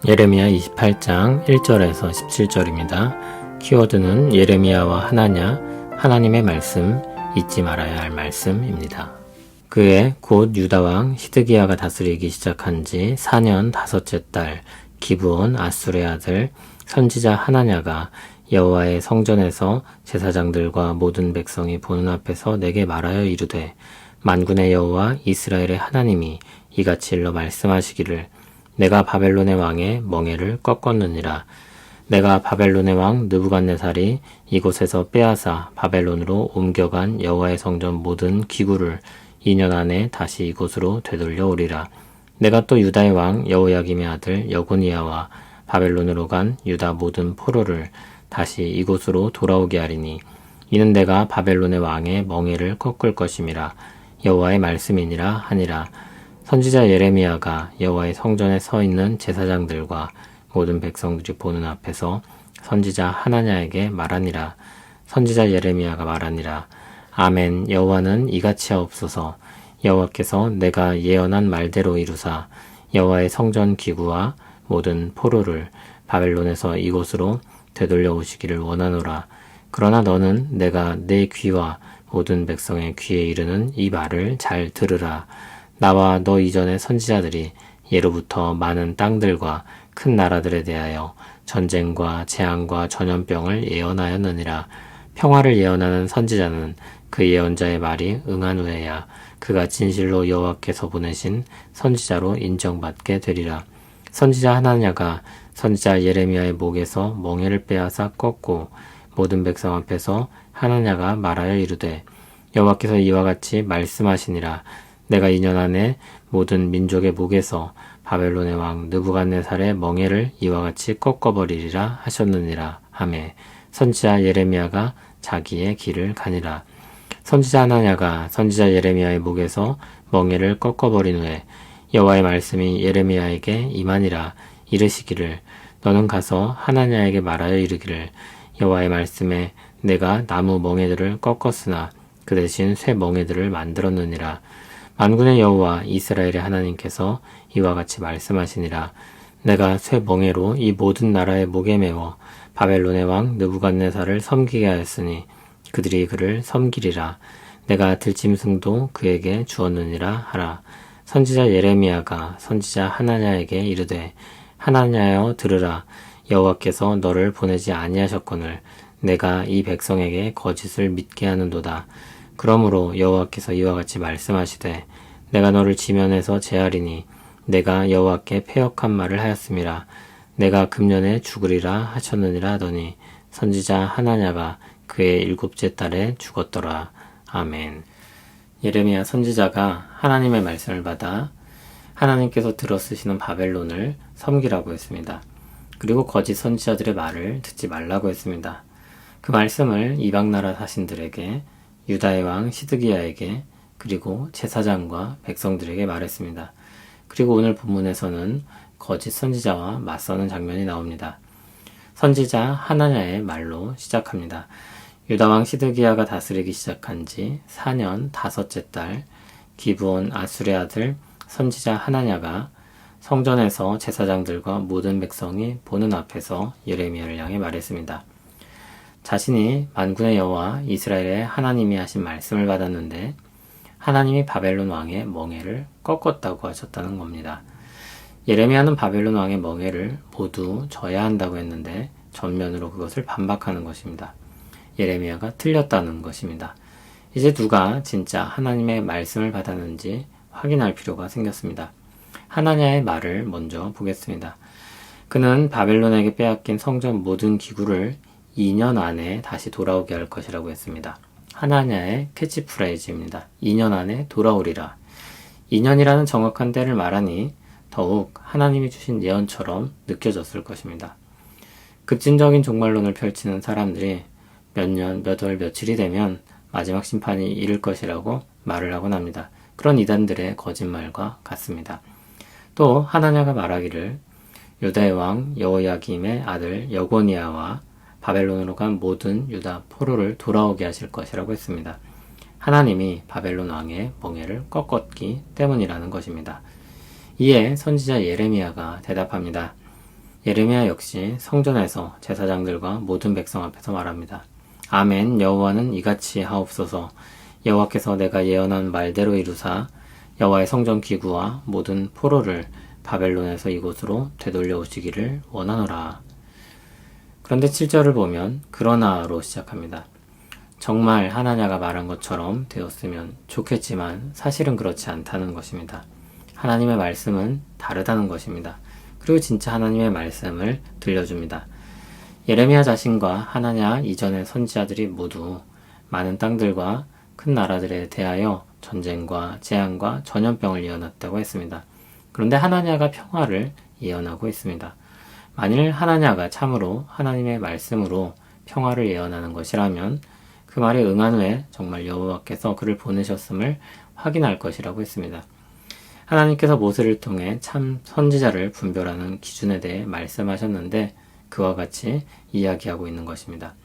예레미야 28장 1절에서 17절입니다. 키워드는 예레미야와 하나냐, 하나님의 말씀, 잊지 말아야 할 말씀입니다. 그해 곧 유다왕 시드기야가 다스리기 시작한 지 4년 5째 달 기브온 아술의 아들 선지자 하나냐가 여호와의 성전에서 제사장들과 모든 백성이 보는 앞에서 내게 말하여 이르되, 만군의 여호와 이스라엘의 하나님이 이같이 일러 말씀하시기를, 내가 바벨론의 왕의 멍에를 꺾었느니라. 내가 바벨론의 왕 느부갓네살이 이곳에서 빼앗아 바벨론으로 옮겨간 여호와의 성전 모든 기구를 2년 안에 다시 이곳으로 되돌려 오리라. 내가 또 유다의 왕 여호야김의 아들 여고니야와 바벨론으로 간 유다 모든 포로를 다시 이곳으로 돌아오게 하리니, 이는 내가 바벨론의 왕의 멍에를 꺾을 것임이라. 여호와의 말씀이니라 하니라. 선지자 예레미야가 여호와의 성전에 서 있는 제사장들과 모든 백성들이 보는 앞에서 선지자 하나냐에게 말하니라. 선지자 예레미야가 말하니라. 아멘. 여호와는 이같이 하옵소서. 여호와께서 내가 예언한 말대로 이루사 여호와의 성전 기구와 모든 포로를 바벨론에서 이곳으로 되돌려 오시기를 원하노라. 그러나 너는 내가 내 귀와 모든 백성의 귀에 이르는 이 말을 잘 들으라. 나와 너 이전의 선지자들이 예로부터 많은 땅들과 큰 나라들에 대하여 전쟁과 재앙과 전염병을 예언하였느니라. 평화를 예언하는 선지자는 그 예언자의 말이 응한 후에야 그가 진실로 여호와께서 보내신 선지자로 인정받게 되리라. 선지자 하나냐가 선지자 예레미야의 목에서 멍에를 빼앗아 꺾고 모든 백성 앞에서 하나냐가 말하여 이르되, 여호와께서 이와 같이 말씀하시니라. 내가 2년 안에 모든 민족의 목에서 바벨론의 왕 느부갓네살의 멍에를 이와 같이 꺾어버리리라 하셨느니라 하매, 선지자 예레미야가 자기의 길을 가니라. 선지자 하나냐가 선지자 예레미야의 목에서 멍에를 꺾어버린 후에 여호와의 말씀이 예레미야에게 임하니라. 이르시기를, 너는 가서 하나냐에게 말하여 이르기를, 여호와의 말씀에 내가 나무 멍에들을 꺾었으나 그 대신 쇠 멍에들을 만들었느니라. 만군의 여호와 이스라엘의 하나님께서 이와 같이 말씀하시니라. 내가 쇠 멍에로 이 모든 나라의 목에 메워 바벨론의 왕 느부갓네살을 섬기게 하였으니 그들이 그를 섬기리라. 내가 들짐승도 그에게 주었느니라 하라. 선지자 예레미야가 선지자 하나냐에게 이르되, 하나냐여 들으라. 여호와께서 너를 보내지 아니하셨거늘 내가 이 백성에게 거짓을 믿게 하는도다. 그러므로 여호와께서 이와 같이 말씀하시되, 내가 너를 지면에서 제하리니 내가 여호와께 패역한 말을 하였음이라. 내가 금년에 죽으리라 하셨느니라 하더니 선지자 하나냐가 그의 7째 달에 죽었더라. 아멘. 예레미야 선지자가 하나님의 말씀을 받아 하나님께서 들어쓰시는 바벨론을 섬기라고 했습니다. 그리고 거짓 선지자들의 말을 듣지 말라고 했습니다. 그 말씀을 이방나라 사신들에게, 유다의 왕 시드기야에게, 그리고 제사장과 백성들에게 말했습니다. 그리고 오늘 본문에서는 거짓 선지자와 맞서는 장면이 나옵니다. 선지자 하나냐의 말로 시작합니다. 유다왕 시드기야가 다스리기 시작한 지 4년 5째 달 기브온 아술의 아들 선지자 하나냐가 성전에서 제사장들과 모든 백성이 보는 앞에서 예레미야를 향해 말했습니다. 자신이 만군의 여호와 이스라엘의 하나님이 하신 말씀을 받았는데 하나님이 바벨론 왕의 멍에를 꺾었다고 하셨다는 겁니다. 예레미야는 바벨론 왕의 멍에를 모두 져야 한다고 했는데 전면으로 그것을 반박하는 것입니다. 예레미야가 틀렸다는 것입니다. 이제 누가 진짜 하나님의 말씀을 받았는지 확인할 필요가 생겼습니다. 하나냐의 말을 먼저 보겠습니다. 그는 바벨론에게 빼앗긴 성전 모든 기구를 2년 안에 다시 돌아오게 할 것이라고 했습니다. 하나냐의 캐치프레이즈입니다. 2년 안에 돌아오리라. 2년이라는 정확한 때를 말하니 더욱 하나님이 주신 예언처럼 느껴졌을 것입니다. 급진적인 종말론을 펼치는 사람들이 몇 년, 몇 월, 며칠이 되면 마지막 심판이 이를 것이라고 말을 하곤 합니다. 그런 이단들의 거짓말과 같습니다. 또 하나냐가 말하기를, 유다의 왕 여호야김의 아들 여고니야와 바벨론으로 간 모든 유다 포로를 돌아오게 하실 것이라고 했습니다. 하나님이 바벨론 왕의 멍에를 꺾었기 때문이라는 것입니다. 이에 선지자 예레미야가 대답합니다. 예레미야 역시 성전에서 제사장들과 모든 백성 앞에서 말합니다. 아멘. 여호와는 이같이 하옵소서. 여호와께서 내가 예언한 말대로 이루사 여호와의 성전 기구와 모든 포로를 바벨론에서 이곳으로 되돌려 오시기를 원하노라. 그런데 7절을 보면 그러나로 시작합니다. 정말 하나냐가 말한 것처럼 되었으면 좋겠지만 사실은 그렇지 않다는 것입니다. 하나님의 말씀은 다르다는 것입니다. 그리고 진짜 하나님의 말씀을 들려줍니다. 예레미야 자신과 하나냐 이전의 선지자들이 모두 많은 땅들과 큰 나라들에 대하여 전쟁과 재앙과 전염병을 예언했다고 했습니다. 그런데 하나냐가 평화를 예언하고 있습니다. 만일 하나냐가 참으로 하나님의 말씀으로 평화를 예언하는 것이라면 그 말에 응한 후에 정말 여호와께서 그를 보내셨음을 확인할 것이라고 했습니다. 하나님께서 모세를 통해 참 선지자를 분별하는 기준에 대해 말씀하셨는데 그와 같이 이야기하고 있는 것입니다.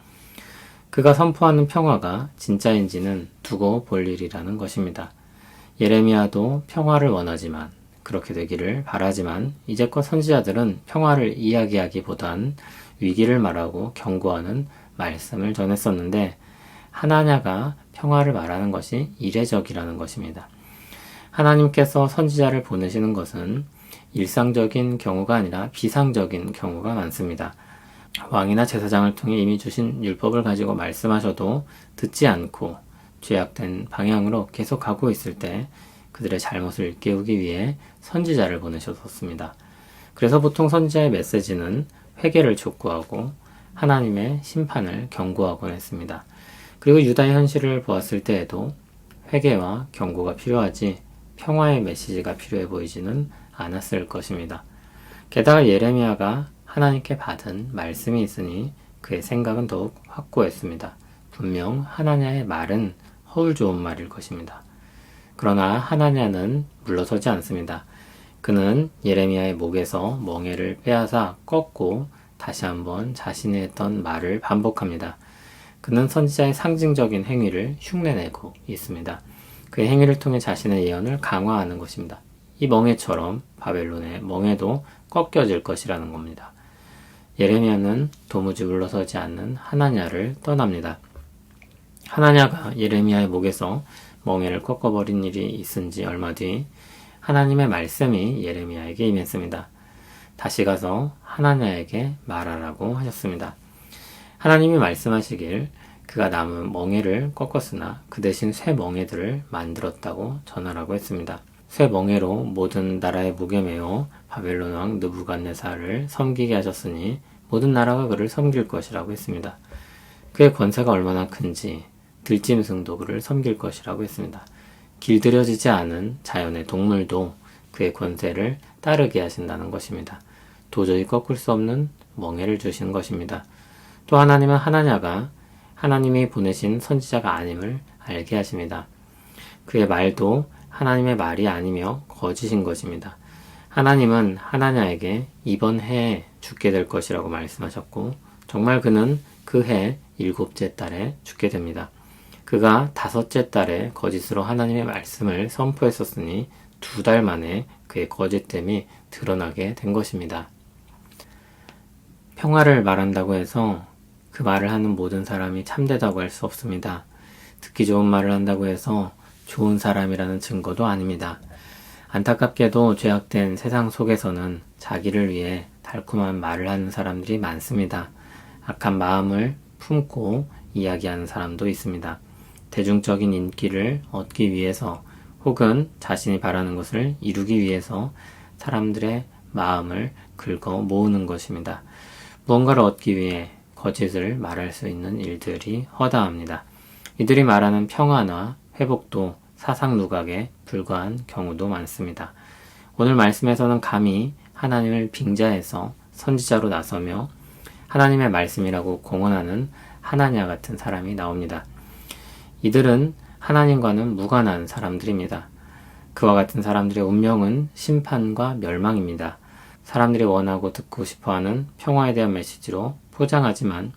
그가 선포하는 평화가 진짜인지는 두고 볼 일이라는 것입니다. 예레미야도 평화를 원하지만 그렇게 되기를 바라지만 이제껏 선지자들은 평화를 이야기하기보단 위기를 말하고 경고하는 말씀을 전했었는데 하나냐가 평화를 말하는 것이 이례적이라는 것입니다. 하나님께서 선지자를 보내시는 것은 일상적인 경우가 아니라 비상적인 경우가 많습니다. 왕이나 제사장을 통해 이미 주신 율법을 가지고 말씀하셔도 듣지 않고 죄악된 방향으로 계속 가고 있을 때 그들의 잘못을 일깨우기 위해 선지자를 보내셨었습니다. 그래서 보통 선지자의 메시지는 회개를 촉구하고 하나님의 심판을 경고하곤 했습니다. 그리고 유다의 현실을 보았을 때에도 회개와 경고가 필요하지 평화의 메시지가 필요해 보이지는 않았을 것입니다. 게다가 예레미야가 하나님께 받은 말씀이 있으니 그의 생각은 더욱 확고했습니다. 분명 하나냐의 말은 허울 좋은 말일 것입니다. 그러나 하나냐는 물러서지 않습니다. 그는 예레미야의 목에서 멍에를 빼앗아 꺾고 다시 한번 자신이 했던 말을 반복합니다. 그는 선지자의 상징적인 행위를 흉내내고 있습니다. 그의 행위를 통해 자신의 예언을 강화하는 것입니다. 이 멍에처럼 바벨론의 멍에도 꺾여질 것이라는 겁니다. 예레미야는 도무지 물러서지 않는 하나냐를 떠납니다. 하나냐가 예레미야의 목에서 멍에를 꺾어버린 일이 있은 지 얼마 뒤 하나님의 말씀이 예레미야에게 임했습니다. 다시 가서 하나냐에게 말하라고 하셨습니다. 하나님이 말씀하시길 그가 남은 멍에를 꺾었으나 그 대신 새 멍에들을 만들었다고 전하라고 했습니다. 새 멍에로 모든 나라의 무게 메어 바벨론 왕 느부갓네살을 섬기게 하셨으니 모든 나라가 그를 섬길 것이라고 했습니다. 그의 권세가 얼마나 큰지 들짐승도 그를 섬길 것이라고 했습니다. 길들여지지 않은 자연의 동물도 그의 권세를 따르게 하신다는 것입니다. 도저히 꺾을 수 없는 멍에를 주시는 것입니다. 또 하나님은 하나냐가 하나님이 보내신 선지자가 아님을 알게 하십니다. 그의 말도 하나님의 말이 아니며 거짓인 것입니다. 하나님은 하나냐에게 이번 해에 죽게 될 것이라고 말씀하셨고 정말 그는 그 해 7째 달에 죽게 됩니다. 그가 5째 달에 거짓으로 하나님의 말씀을 선포했었으니 2달 만에 그의 거짓됨이 드러나게 된 것입니다. 평화를 말한다고 해서 그 말을 하는 모든 사람이 참되다고 할 수 없습니다. 듣기 좋은 말을 한다고 해서 좋은 사람이라는 증거도 아닙니다. 안타깝게도 죄악된 세상 속에서는 자기를 위해 달콤한 말을 하는 사람들이 많습니다. 악한 마음을 품고 이야기하는 사람도 있습니다. 대중적인 인기를 얻기 위해서 혹은 자신이 바라는 것을 이루기 위해서 사람들의 마음을 긁어 모으는 것입니다. 무언가를 얻기 위해 거짓을 말할 수 있는 일들이 허다합니다. 이들이 말하는 평화나 회복도 사상 누각에 불과한 경우도 많습니다. 오늘 말씀에서는 감히 하나님을 빙자해서 선지자로 나서며 하나님의 말씀이라고 공언하는 하나냐 같은 사람이 나옵니다. 이들은 하나님과는 무관한 사람들입니다. 그와 같은 사람들의 운명은 심판과 멸망입니다. 사람들이 원하고 듣고 싶어하는 평화에 대한 메시지로 포장하지만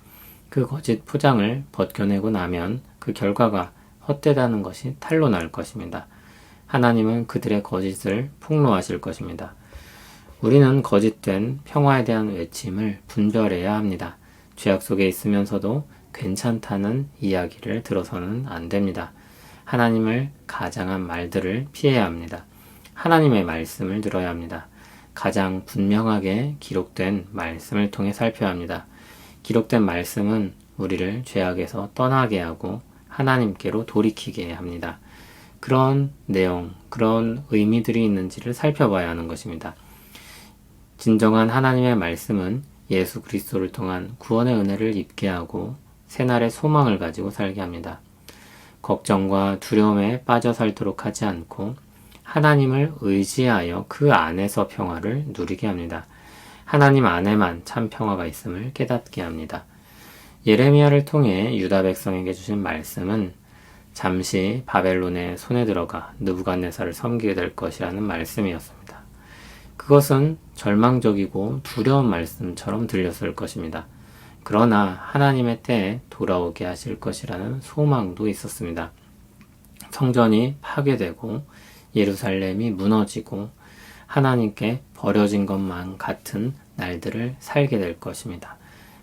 그 거짓 포장을 벗겨내고 나면 그 결과가 헛되다는 것이 탄로날 것입니다. 하나님은 그들의 거짓을 폭로하실 것입니다. 우리는 거짓된 평화에 대한 외침을 분별해야 합니다. 죄악 속에 있으면서도 괜찮다는 이야기를 들어서는 안 됩니다. 하나님을 가장한 말들을 피해야 합니다. 하나님의 말씀을 들어야 합니다. 가장 분명하게 기록된 말씀을 통해 살펴야 합니다. 기록된 말씀은 우리를 죄악에서 떠나게 하고 하나님께로 돌이키게 합니다. 그런 내용, 그런 의미들이 있는지를 살펴봐야 하는 것입니다. 진정한 하나님의 말씀은 예수 그리스도를 통한 구원의 은혜를 입게 하고 새날의 소망을 가지고 살게 합니다. 걱정과 두려움에 빠져 살도록 하지 않고 하나님을 의지하여 그 안에서 평화를 누리게 합니다. 하나님 안에만 참 평화가 있음을 깨닫게 합니다. 예레미야를 통해 유다 백성에게 주신 말씀은 잠시 바벨론의 손에 들어가 느부갓네살을 섬기게 될 것이라는 말씀이었습니다. 그것은 절망적이고 두려운 말씀처럼 들렸을 것입니다. 그러나 하나님의 때에 돌아오게 하실 것이라는 소망도 있었습니다. 성전이 파괴되고 예루살렘이 무너지고 하나님께 버려진 것만 같은 날들을 살게 될 것입니다.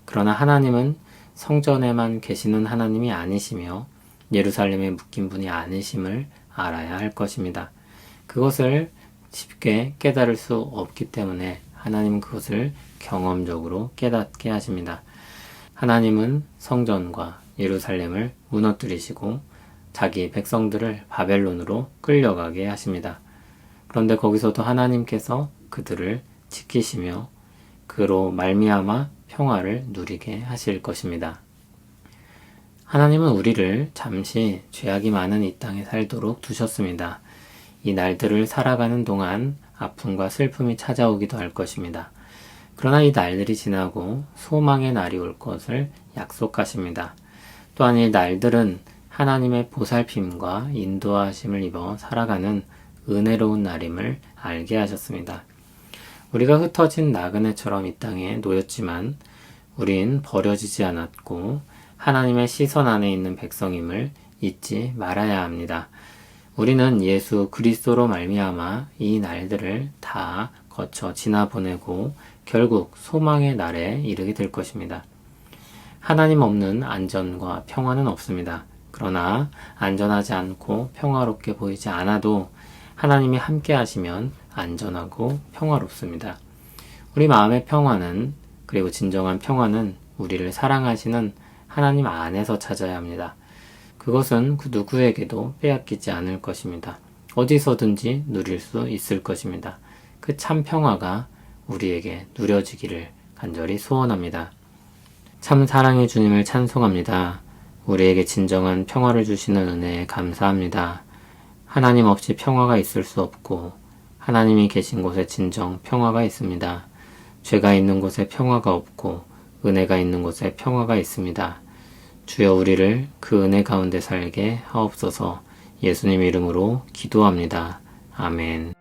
그러나 하나님은 성전에만 계시는 하나님이 아니시며 예루살렘에 묶인 분이 아니심을 알아야 할 것입니다. 그것을 쉽게 깨달을 수 없기 때문에 하나님은 그것을 경험적으로 깨닫게 하십니다. 하나님은 성전과 예루살렘을 무너뜨리시고 자기 백성들을 바벨론으로 끌려가게 하십니다. 그런데 거기서도 하나님께서 그들을 지키시며 그로 말미암아 평화를 누리게 하실 것입니다. 하나님은 우리를 잠시 죄악이 많은 이 땅에 살도록 두셨습니다. 이 날들을 살아가는 동안 아픔과 슬픔이 찾아오기도 할 것입니다. 그러나 이 날들이 지나고 소망의 날이 올 것을 약속하십니다. 또한 이 날들은 하나님의 보살핌과 인도하심을 입어 살아가는 은혜로운 날임을 알게 하셨습니다. 우리가 흩어진 나그네처럼 이 땅에 놓였지만 우린 버려지지 않았고 하나님의 시선 안에 있는 백성임을 잊지 말아야 합니다. 우리는 예수 그리스도로 말미암아 이 날들을 다 거쳐 지나보내고 결국 소망의 날에 이르게 될 것입니다. 하나님 없는 안전과 평화는 없습니다. 그러나 안전하지 않고 평화롭게 보이지 않아도 하나님이 함께 하시면 안전하고 평화롭습니다. 우리 마음의 평화는, 그리고 진정한 평화는 우리를 사랑하시는 하나님 안에서 찾아야 합니다. 그것은 그 누구에게도 빼앗기지 않을 것입니다. 어디서든지 누릴 수 있을 것입니다. 그 참 평화가 우리에게 누려지기를 간절히 소원합니다. 참 사랑의 주님을 찬송합니다. 우리에게 진정한 평화를 주시는 은혜에 감사합니다. 하나님 없이 평화가 있을 수 없고 하나님이 계신 곳에 진정 평화가 있습니다. 죄가 있는 곳에 평화가 없고 은혜가 있는 곳에 평화가 있습니다. 주여 우리를 그 은혜 가운데 살게 하옵소서. 예수님 이름으로 기도합니다. 아멘.